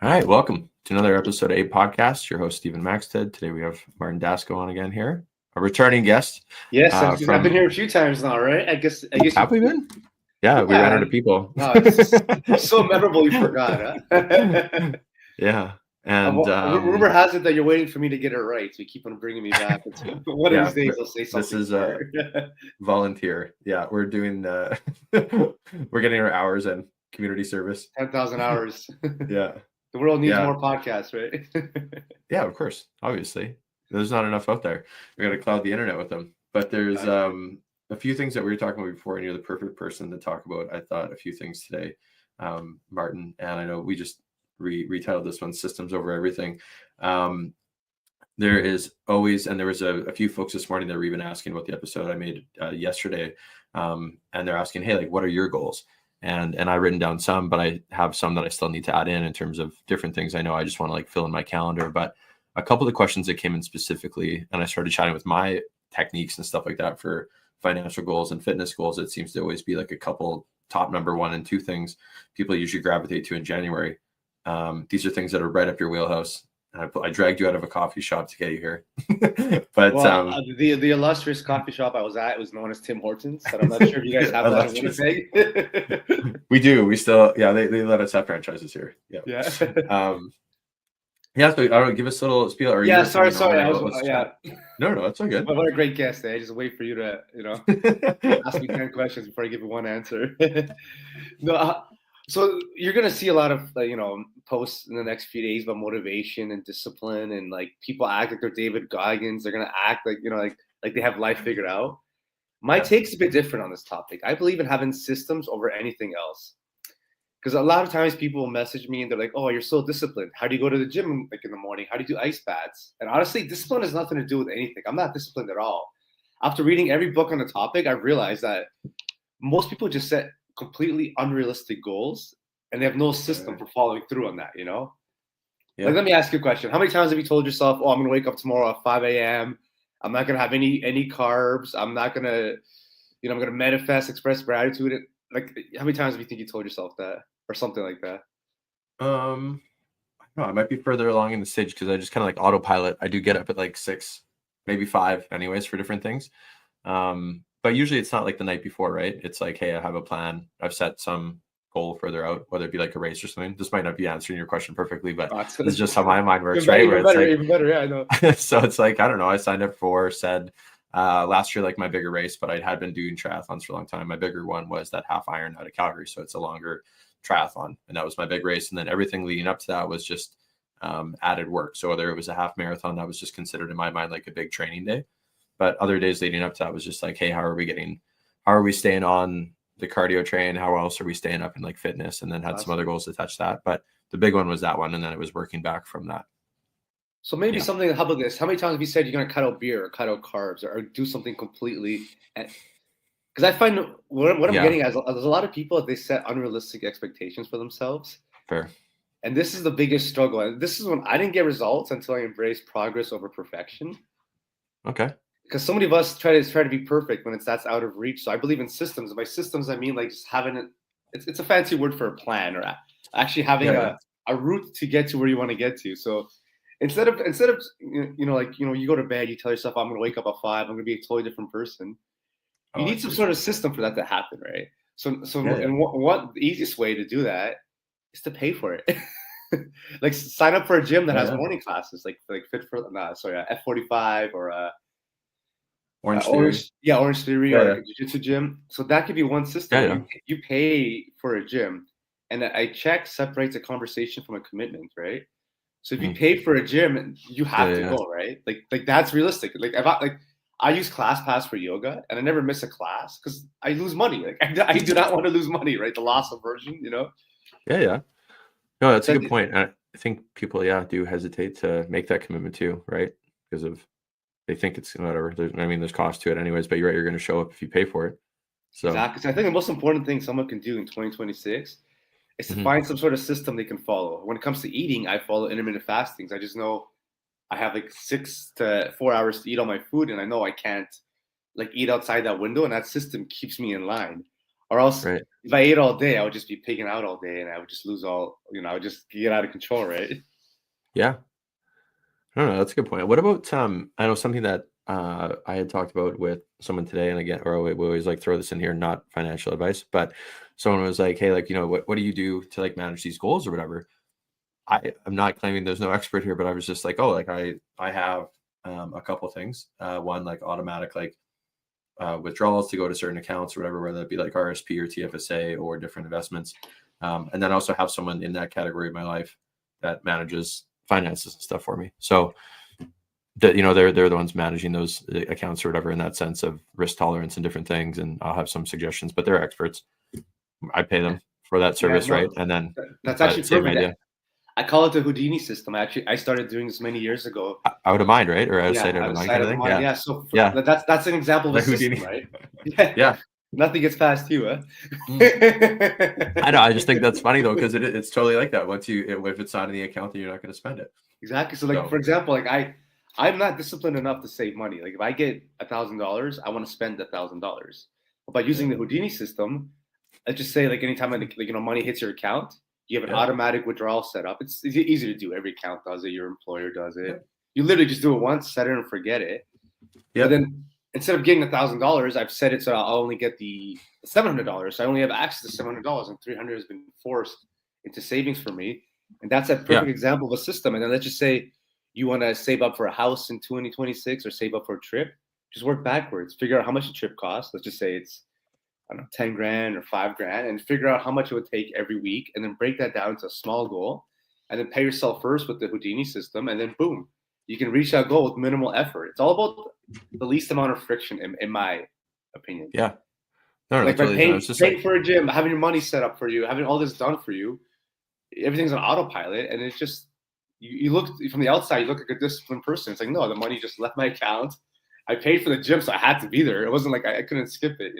All right, welcome to another episode of A Podcast. Your host, Stephen Maxted. Today we have Martin Dasko on again here, a returning guest. Yes, I've been here a few times now, right? I guess. Have we been? Yeah, we ran out of people. No, it's so memorable you forgot, huh? Yeah, and rumor has it that you're waiting for me to get it right, so you keep on bringing me back. One of these days, I'll say something. This is volunteer. Yeah, we're doing. We're getting our hours in community service. 10,000 hours. Yeah. The world needs more podcasts, right? Yeah, of course. Obviously, there's not enough out there. We got to cloud the internet with them. But there's a few things that we were talking about before, and you're the perfect person to talk about. I thought a few things today, Martin, and I know we just retitled this one "Systems Over Everything." There is always, and there was a few folks this morning that were even asking about the episode I made yesterday, and they're asking, "Hey, like, what are your goals?" And I've written down some, but I have some that I still need to add in terms of different things I know I just want to like fill in my calendar. But a couple of the questions that came in specifically, and I started chatting with my techniques and stuff like that for financial goals and fitness goals, it seems to always be like a couple top number 1 and 2 things people usually gravitate to in January. These are things that are right up your wheelhouse. I dragged you out of a coffee shop to get you here. But the illustrious coffee shop I was at was known as Tim Hortons. So I'm not sure if you guys have that in Winnipeg. We do. We still, they let us have franchises here. Yeah. Yeah. So I don't know, give us a little spiel. Or sorry. No, that's all good. What a great guest. I just wait for you to, ask me 10 questions before I give you one answer. So you're gonna see a lot of posts in the next few days about motivation and discipline, and like people act like they're David Goggins. They're gonna act like like they have life figured out. My take's a bit different on this topic. I believe in having systems over anything else, because a lot of times people will message me and they're like, "Oh, you're so disciplined. How do you go to the gym like in the morning? How do you do ice baths?" And honestly, discipline has nothing to do with anything. I'm not disciplined at all. After reading every book on the topic, I realized that most people just set completely unrealistic goals and they have no system for following through on that, Like, let me ask you a question. How many times have you told yourself, "Oh, I'm gonna wake up tomorrow at 5 a.m. I'm not gonna have any carbs. I'm not gonna, I'm gonna manifest, express gratitude." Like, how many times have you think you told yourself that or something like that? No, I might be further along in the stage because I just kind of like autopilot. I do get up at like 6, maybe 5 anyways for different things. But usually it's not like the night before, right? It's like, hey, I have a plan. I've set some goal further out, whether it be like a race or something. This might not be answering your question perfectly, but this is just how my mind works, right? Even better, yeah, I know. So it's like, I don't know. I signed up for last year, like my bigger race, but I had been doing triathlons for a long time. My bigger one was that half iron out of Calgary. So it's a longer triathlon. And that was my big race. And then everything leading up to that was just added work. So whether it was a half marathon, that was just considered in my mind like a big training day. But other days leading up to that was just like, hey, how are we staying on the cardio train? How else are we staying up in like fitness? And then had some other goals to touch that. But the big one was that one. And then it was working back from that. So maybe something, how about this? How many times have you said you're going to cut out beer or cut out carbs or do something completely? Because I find what I'm getting at is there's a lot of people, they set unrealistic expectations for themselves. Fair. And this is the biggest struggle. And this is when I didn't get results until I embraced progress over perfection. Okay. Because so many of us try to be perfect when that's out of reach. So I believe in systems. And by systems, I mean like just having it. It's a fancy word for a plan, or actually having a route to get to where you want to get to. So instead of you go to bed, you tell yourself, "I'm going to wake up at 5. I'm going to be a totally different person." You need some sort of system for that to happen, right? And what the easiest way to do that is to pay for it. Like sign up for a gym that has morning classes, like Fit for F45 or Orange Theory or Jiu-Jitsu gym. So that could be one system. You pay for a gym, and a check separates a conversation from a commitment, right? So if you pay for a gym, you have to go, right? Like that's realistic. Like I use ClassPass for yoga, and I never miss a class because I lose money. Like I do not want to lose money, right? The loss aversion, Yeah. No, that's a good point. I think people, do hesitate to make that commitment too, right? Because they think it's whatever. There's cost to it anyways, but you're right, you're going to show up if you pay for it. So exactly. So I think the most important thing someone can do in 2026 is to find some sort of system they can follow. When it comes to eating, I follow intermittent fastings. I just know I have like 6 to 4 hours to eat all my food, and I know I can't like eat outside that window, and that system keeps me in line. Or else Right. if I ate all day, I would just be pigging out all day and I would just lose all, I would just get out of control, right? Yeah. I don't know. That's a good point. What about I know something that I had talked about with someone today, and again, or we always like throw this in here, not financial advice, but someone was like, "Hey, like, what do you do to like manage these goals or whatever?" I'm not claiming there's no expert here, but I was just like, oh, like I have a couple things. One like automatic like withdrawals to go to certain accounts or whatever, whether it be like RSP or TFSA or different investments. And then I also have someone in that category of my life that manages finances and stuff for me. So that they're the ones managing those accounts or whatever in that sense of risk tolerance and different things. And I'll have some suggestions, but they're experts. I pay them for that Yeah, service, right? no, And then that's but actually same perfect. idea. I call it the Houdini system. I started doing this many years ago. Out of mind, right? Or Yeah, outside of out the of mind sight kind of of the thing. mind. Yeah. Yeah, so Yeah. that's an example of The a system, Houdini. right? Yeah, Yeah. nothing gets past you, huh? Mm. I know. I just think that's funny though, because it's totally like that. If it's not in the account, then you're not going to spend it. Exactly. So, like So for example, like I'm not disciplined enough to save money. Like if I get $1,000, I want to spend $1,000. But by using the Houdini system, let's just say like anytime money hits your account, you have an yeah, automatic withdrawal set up. It's easy to do. Every account does it. Your employer does yeah, it. You literally just do it once, set it and forget it. But yeah, then instead of getting $1,000, I've set it so I'll only get the $700. So I only have access to $700, and 300 has been forced into savings for me. And that's a yeah, perfect example of a system. And then let's just say you want to save up for a house in 2026 or save up for a trip. Just work backwards. Figure out how much the trip costs. Let's just say it's, I don't know, 10 grand or 5 grand, and figure out how much it would take every week, and then break that down to a small goal, and then pay yourself first with the Houdini system, and then boom, you can reach that goal with minimal effort. It's all about the least amount of friction, in my opinion. yeah. No, Like that's by really. No, it's just paying like for a gym, having your money set up for you, having all this done for you, everything's on autopilot, and it's just you look from the outside, you look like a disciplined person. It's like, no, the money just left my account. I paid for the gym, so I had to be there. It wasn't like I couldn't skip it.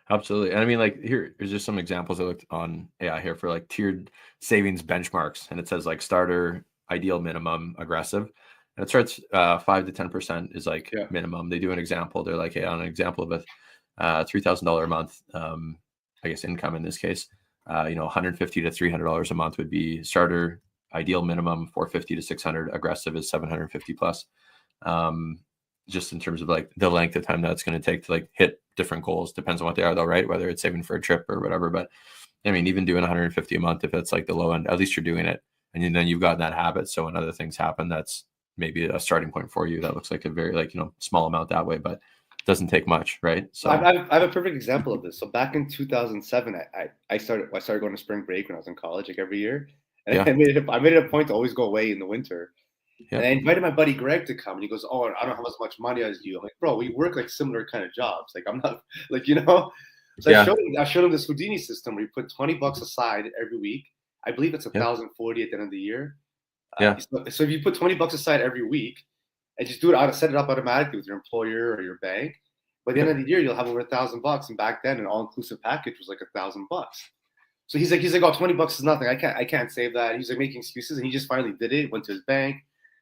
absolutely. And I mean, like here's just some examples I looked on AI here for like tiered savings benchmarks, and it says like starter, ideal, minimum, aggressive. And it starts 5 to 10% is like Yeah. minimum. They do an example. They're like, hey, on an example of a $3,000 a month, I guess income in this case, $150 to $300 a month would be starter. Ideal minimum 450 to 600. Aggressive is 750 plus. Just in terms of like the length of time that's going to take to like hit different goals. Depends on what they are though, right? Whether it's saving for a trip or whatever. But I mean, even doing 150 a month, if it's like the low end, at least you're doing it, and then you've got that habit. So when other things happen, that's maybe a starting point for you. That looks like a very like small amount that way, but doesn't take much, right? So I have a perfect example of this. So back in 2007, I started going to spring break when I was in college, like every year, and yeah, I made it a point to always go away in the winter. yeah, And I invited my buddy Greg to come, and he goes, "Oh, I don't have as much money as you." I'm like, "Bro, we work like similar kind of jobs. Like I'm not like." So yeah, I showed him this Houdini system where you put $20 aside every week. I believe it's yeah, 1,040 at the end of the year. yeah, So if you put $20 aside every week and just do it, set it up automatically with your employer or your bank, by the end yeah, of the year you'll have over $1,000. And back then, an all-inclusive package was like $1,000. So he's like, "Oh, $20 is nothing. I can't save that." He's like making excuses, and he just finally did it. Went to his bank.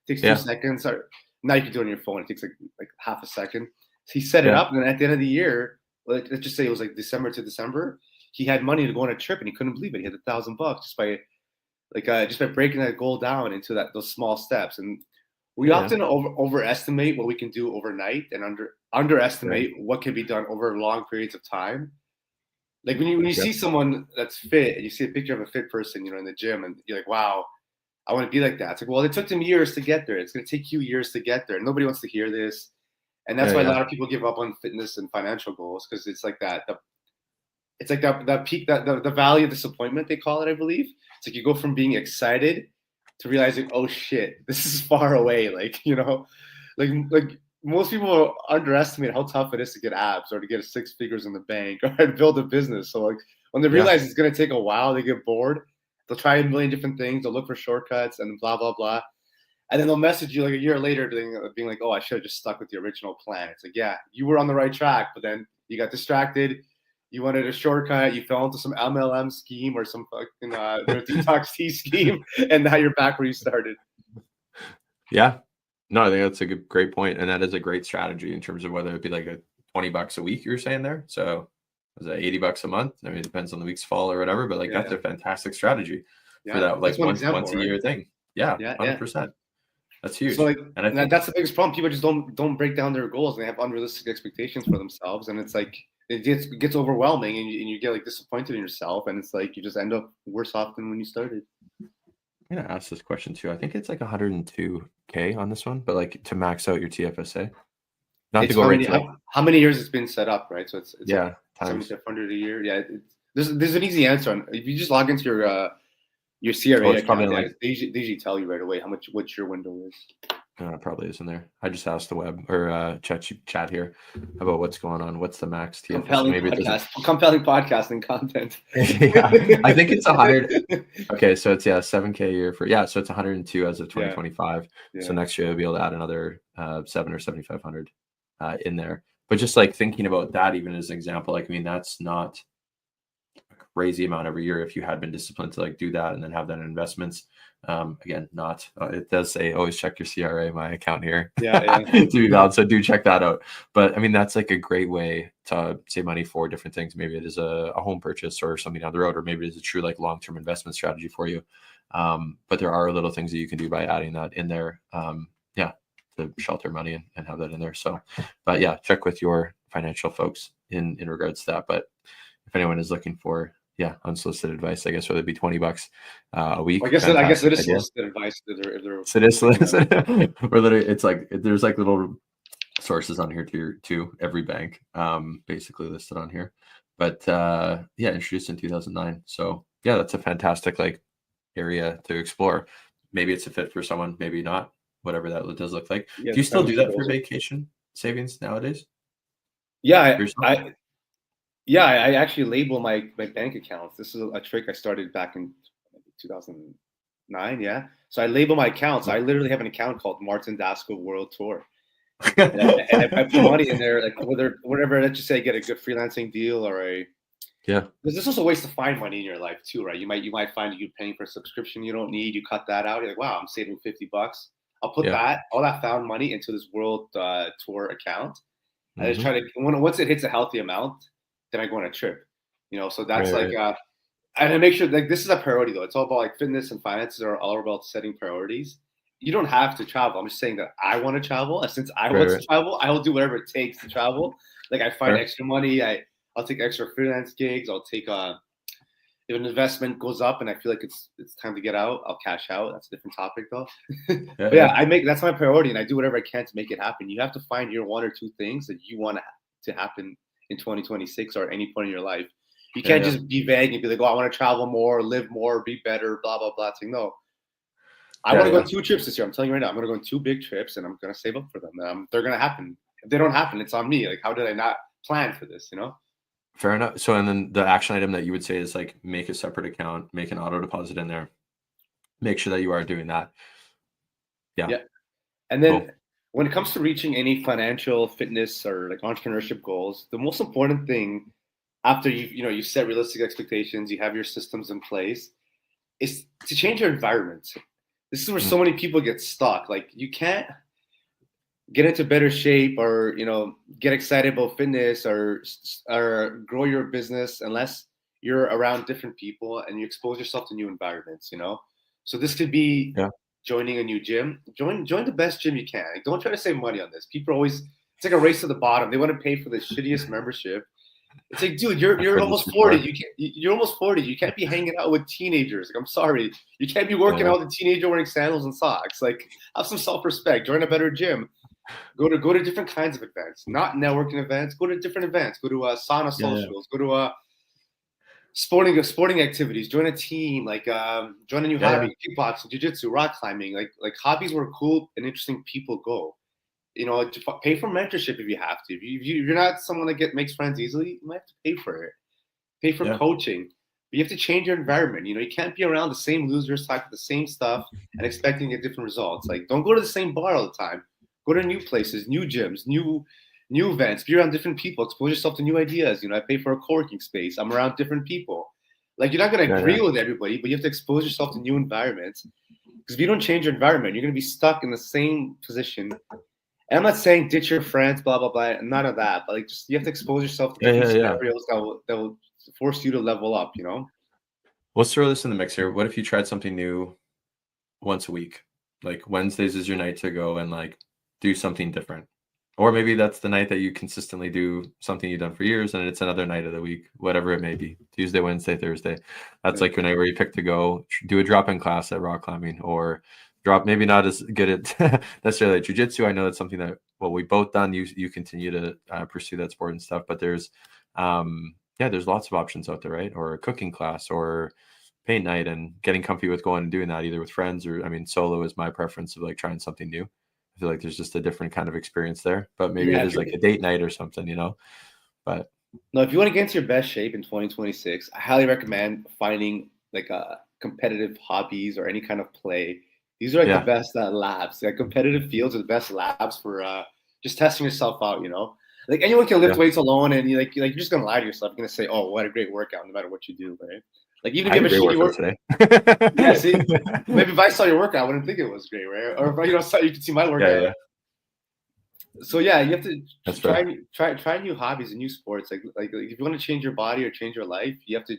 Takes two yeah, seconds. Or now you can do it on your phone. It takes like half a second. So he set it yeah, up, and then at the end of the year, let's just say it was like December to December, he had money to go on a trip, and he couldn't believe it. He had $1,000 just by breaking that goal down into those small steps. And we yeah, often overestimate what we can do overnight, and right, underestimate what can be done over long periods of time. Like when you yeah, see someone that's fit and you see a picture of a fit person, in the gym, and you're like, wow, I want to be like that. It's like, well, it took them years to get there. It's going to take you years to get there. And nobody wants to hear this. And that's yeah, why a yeah, lot of people give up on fitness and financial goals, because it's like that. It's like that peak, the valley of disappointment, they call it, I believe. It's like you go from being excited to realizing, oh shit, this is far away. Like most people underestimate how tough it is to get abs or to get 6 figures in the bank or to build a business. So like when they yeah, realize it's going to take a while, they get bored. They'll try a million different things. They'll look for shortcuts and blah blah blah. And then they'll message you like a year later, being like, "Oh, I should have just stuck with the original plan." It's like, yeah, you were on the right track, but then you got distracted. You wanted a shortcut. You fell into some MLM scheme or some fucking detox tea scheme, and now you're back where you started. yeah. No, I think that's a great point, and that is a great strategy in terms of whether it be like a $20 a week you're saying there. So was that $80 a month? I mean, it depends on the week's fall or whatever, but like that's a fantastic strategy for that, That's like one once example, a right? year thing. Yeah, Yeah. 100%. That's So huge. like, And I think that's the biggest problem. People just don't break down their goals, and they have unrealistic expectations for themselves, and it's like it gets overwhelming, and you get like disappointed in yourself, and it's like you just end up worse off than when you started. I'm gonna ask this question too. I think it's like 102K on this one, but like to max out your TFSA, not to It's go right to like how many years it's been set up, right? So it's like yeah times. 7,500 a year. Yeah, there's an easy answer. If you just log into your Oh, CRA it's probably account, like they usually tell you right away what your window is. it probably isn't there. I just asked the web or chat here about what's going on. What's the max TFSA? Maybe it doesn't. Compelling podcasting content. Yeah, I think it's 100. Okay, so it's 7K a year for so it's 102 as of 2025. So next year I'll be able to add another 7 or 7,500 in there. But just like thinking about that, even as an example, like I mean that's not a crazy amount every year if you had been disciplined to like do that and then have that in investments. Again, not it does say always check your CRA, my account here. To be valid, so do check that out. But I mean that's like a great way to save money for different things. Maybe it is a home purchase or something down the road, or maybe it is a true like long-term investment strategy for you. But there are little things that you can do by adding that in there to shelter money and have that in there. So but check with your financial folks in regards to that. But if anyone is looking for unsolicited advice, I guess whether it be $20 a week. I guess it is solicited advice. If they're so it is solicited. Or literally, it's like there's like little sources on here too. Every bank, basically listed on here. But introduced in 2009. So that's a fantastic like area to explore. Maybe it's a fit for someone, maybe not. Whatever that does look like. Do you still do that for vacation savings nowadays? I actually label my bank accounts. This is a trick I started back in 2009. Yeah. So I label my accounts. I literally have an account called Martin Dasko World Tour. and I put money in there, like whatever. Let's just say I get a good freelancing deal or There's just also ways to find money in your life too, right? You might find you paying for a subscription you don't need. You cut that out. You're like, wow, I'm saving $50. I'll put all that found money into this world tour account. I just try to once it hits a healthy amount, then I go on a trip. So that's and I make sure like this is a priority though. It's all about like fitness and finances are all about setting priorities. You don't have to travel. I'm just saying that I want to travel. And since I want to travel, I will do whatever it takes to travel. Like I find extra money. I'll take extra freelance gigs. I'll take if an investment goes up and I feel like it's time to get out, I'll cash out. That's a different topic though. That's my priority, and I do whatever I can to make it happen. You have to find your one or two things that you want to happen in 2026 or at any point in your life. You can't just be vague and be like, oh, I want to travel more, live more, be better, blah, blah, blah. Saying, no, I want to go on 2 trips this year. I'm telling you right now, I'm going to go on 2 big trips and I'm going to save up for them. They're going to happen. If they don't happen, it's on me. Like, how did I not plan for this, Fair enough. So, and then the action item that you would say is like make a separate account, make an auto deposit in there, make sure that you are doing that. Yeah. And then when it comes to reaching any financial fitness or like entrepreneurship goals, the most important thing after you set realistic expectations, you have your systems in place, is to change your environment. This is where so many people get stuck. Like you can't get into better shape or get excited about fitness or grow your business unless you're around different people and you expose yourself to new environments. So this could be joining a new gym. Join the best gym you can. Like, don't try to save money on this. People always, it's like a race to the bottom. They want to pay for the shittiest membership. It's like, dude, you're almost 40. You're almost 40. You can't be hanging out with teenagers. Like, I'm sorry, you can't be working out with a teenager wearing sandals and socks. Like, have some self-respect. Join a better gym. Go to different kinds of events, not networking events. Go to different events. Go to sauna socials. Go to sporting activities. Join a team. Like join a new hobby: kickboxing, jiu-jitsu, rock climbing. Like hobbies where cool and interesting people go. Pay for mentorship if you have to. If you're not someone that makes friends easily, you might have to pay for it. Pay for coaching. But you have to change your environment. You can't be around the same losers, talking the same stuff, and expecting to get different results. Like, don't go to the same bar all the time. Go to new places, new gyms, new events. Be around different people. Expose yourself to new ideas. I pay for a co-working space. I'm around different people. Like, you're not going to agree with everybody, but you have to expose yourself to new environments. Because if you don't change your environment, you're going to be stuck in the same position. And I'm not saying ditch your friends, blah blah blah, none of that. But like, just you have to expose yourself to Yeah, different yeah, yeah. scenarios that will force you to level up. You know? Let's throw this in the mix here. What if you tried something new once a week? Like Wednesdays is your night to go and like do something different. Or maybe that's the night that you consistently do something you've done for years, and it's another night of the week, whatever it may be. Tuesday, Wednesday, Thursday. That's like your night where you pick to go do a drop-in class at rock climbing, or drop, maybe not as good at necessarily at jiu-jitsu. I know that's something that, well, we both done. You continue to pursue that sport and stuff, but there's there's lots of options out there, right? Or a cooking class, or paint night, and getting comfy with going and doing that either with friends, or I mean, solo is my preference of like trying something new. I feel like there's just a different kind of experience there, but maybe Yeah. it is like a date night or something, but No, if you want to get into your best shape in 2026, I highly recommend finding like competitive hobbies or any kind of play. These are like the yeah, best labs. Like competitive fields are the best labs for just testing yourself out. You know, like anyone can lift yeah. weights alone, and you're just gonna lie to yourself. You're gonna say, "Oh, what a great workout!" No matter what you do, right? Like even I if had you a have a great shitty workout work, yeah. See, today. maybe if I saw your workout, I wouldn't think it was great, right? Or so you can see my Yeah, workout. yeah, So yeah, you have to that's try fair. try new hobbies and new sports. Like if you want to change your body or change your life, you have to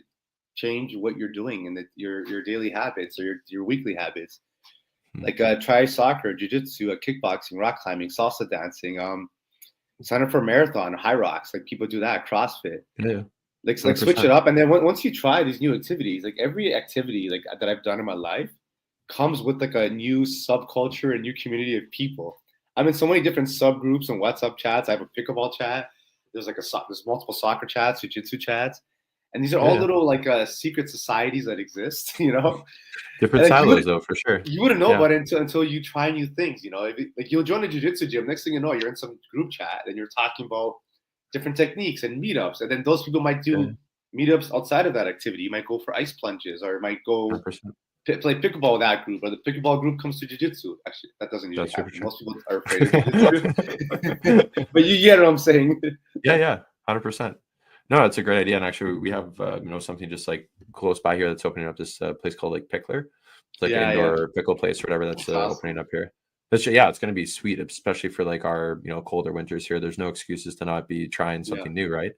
change what you're doing and your daily habits or your weekly habits. Hmm. Like try soccer, jiu-jitsu, kickboxing, rock climbing, salsa dancing. Sign up for a marathon, high rocks. Like people do that, CrossFit. Yeah, Like switch it 100%. up, and then once you try these new activities, like every activity like that I've done in my life comes with like a new subculture and new community of people. I'm in so many different subgroups and WhatsApp chats. I have a pickleball chat. There's like there's multiple soccer chats, jiu-jitsu chats, and these are Yeah, all yeah. little like secret societies that exist, you know. Different And like silos though, for sure. you wouldn't know Yeah, about it until you try new things, you know. Like you'll join a jiu-jitsu gym, next thing you know, you're in some group chat and you're talking about different techniques and meetups, and then those people might yeah, do meetups outside of that activity. You might go for ice plunges, or might go 100%. play pickleball with that group, or the pickleball group comes to jiu-jitsu. Actually, that doesn't usually That's super happen. true. Most people are afraid of jiu-jitsu. But you get what I'm saying. Yeah, yeah, 100%. No, it's a great idea, and actually, we have something just like close by here that's opening up. This place called like Pickler. It's like an Yeah, yeah. indoor pickle place or whatever that's That's opening awesome. up here. But yeah, it's going to be sweet, especially for like our colder winters here. There's no excuses to not be trying Yeah. something new, right?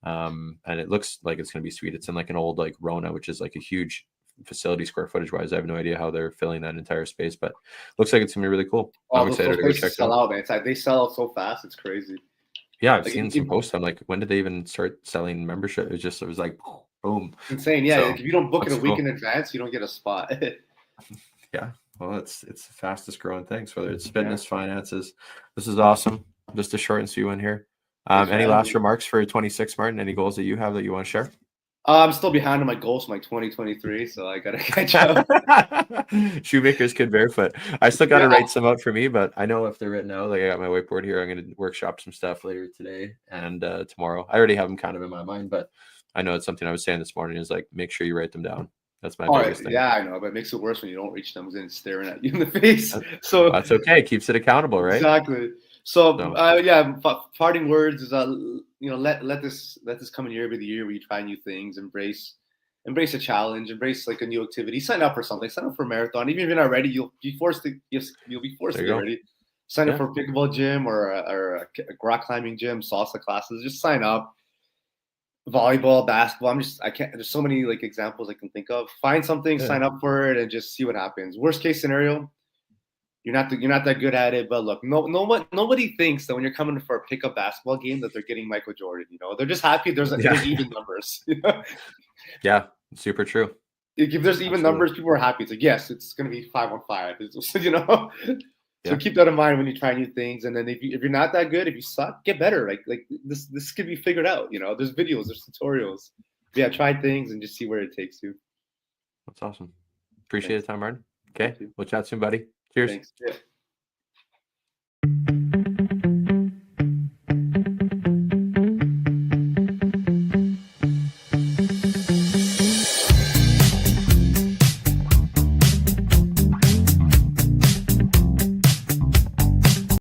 And it looks like it's going to be sweet. It's in like an old like Rona, which is like a huge facility square footage wise. I have no idea how they're filling that entire space, but looks like it's gonna be really cool. Oh, I'm excited those to go check places it sell out. out, man. It's like they sell out so fast. It's crazy. Yeah, I've Like seen some posts. I'm like, when did they even start selling membership? It was like boom. it's insane. Yeah, like So if you don't book it a looks week cool. in advance, you don't get a spot. Yeah. Well, it's the fastest growing things, whether it's Yeah. fitness, finances. This is awesome. Just a short and sweet one here. Thanks for Any having last me. remarks for 26, Martin? Any goals that you have that you want to share? I'm still behind on my goals for my 2023, so I gotta catch up. Shoemakers kid barefoot. I still got Yeah. to write some out for me, but I know if they're written out, like I got my whiteboard here. I'm going to workshop some stuff later today and tomorrow. I already have them kind of in my mind, but I know it's something I was saying this morning is like, make sure you write them down. That's my All right. biggest thing. Yeah, I know, but it makes it worse when you don't reach them because then it's staring at you in the face. That- So That's okay. It keeps it accountable, right? exactly. So So yeah, parting words is let this coming year be the year where you try new things, embrace a challenge, embrace like a new activity, sign up for something, sign up for a marathon. Even if you're not ready, you'll be forced to there you get go. ready. Sign up Yeah. for a pickleball gym or a rock climbing gym, salsa classes. Just sign up. Volleyball, basketball. I can't. There's so many like examples I can think of. Find something, Yeah. sign up for it, and just see what happens. Worst case scenario, you're not that good at it, but look, nobody thinks that when you're coming for a pickup basketball game that they're getting Michael Jordan. You know, they're just happy there's Yeah. even numbers. You know? Yeah. Super true. If there's even Absolutely. numbers, people are happy. It's like yes, it's gonna be 5-on-5. You know. So Yeah. keep that in mind when you try new things. And then if you're not that good, if you suck, get better. Like this could be figured out. You know, there's videos, there's tutorials. Yeah, try things and just see where it takes you. That's awesome. Appreciate Thanks. the time, Martin. You Okay. too. We'll chat soon, buddy. Cheers. Thanks. Yeah.